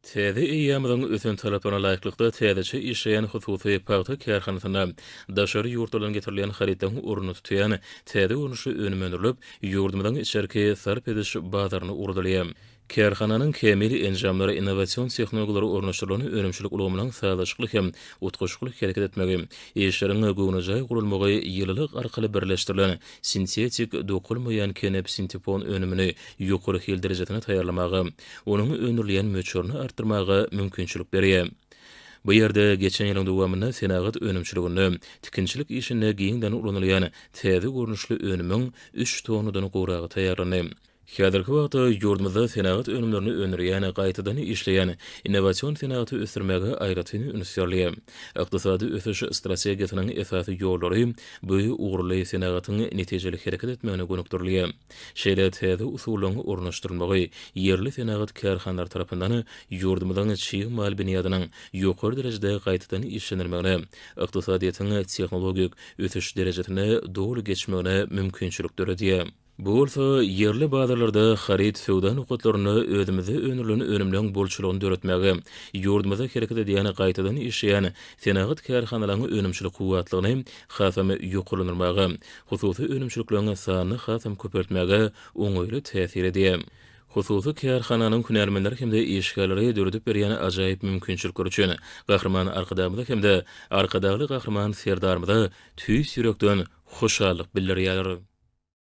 Täze eýýamyň ösen talaplaryna laýyklykda täzeçe işleýän hususy paýta kärhanasyna daşary ýurtlardan getirilen haritaň urny tutýan täze urunuşy önümendirilip, ýurdumyň içerki sarp ediş bazaryny urdalýar. Kärhananyň kemili enjamlary innowasion tehnologiýalary ornaşdyrylany önümçilik ulgamynyň sağlaşykly hem utgaşykly hereket etmegi, işleriň göwnüjy gurulmagy ýylylyk arkaly birleşdirilen sintetik dokulmaýan kenep sintepon önümini ýokary hil derejetine taýýarlamagy, onuň önürleýän möçürini artdyrmagy mümkinçilik berýär. Bu ýerde geçen ýylyň dowamynda senagat önümçiligini, tikinçilik işine giňden ulanylýan täze görnüşli önümiň 3 tonudan guragy taýýarlany. Häzirki wagtda ýurdumyzda senagat önümlerini önürýän, gaýtadan işleýän innowasion senagaty ösürmäge aýratyny ünsürlýär. Ykdysady ösüş strategiýasynyň esasy ýollary bu ugrly senagatyň netijeli hereket etmegine gönükdirilýär. Şeýle täze usullaryň ornaşdyrylmagy ýerli senagat kärhanalary tarapyndan ýurdumyzyň çyý mal binýadynyň ýokary derejede gaýtadan işlenilmegine, ykdysadyýatyň tehnologik ösüş derejetine dogry geçmegine mümkinçilik döredýär. Bu bolsa yerli bazarlarda harit sowda nukatlaryny özümizi önürlüğünü önümlüğün bolçuluğunu döretmegi, ýurdumyza hereket edýän gaýtadan işleýän senagat kärhanalaryň önümçilik kuwatlygyny hasamy ýokurlanmagy, hususy önümçiliklerini sanyny hasam köpertmegi oňoýly täsir edýär. Hususy kärhananyň hünärmenleri hemde işgallary döredip berýän ajaýyp mümkinçilikler üçin gahrman arkadamyda hemde arkadaly gahrman serdarmyda tüýs ýürekden hoşallyk bildirýär.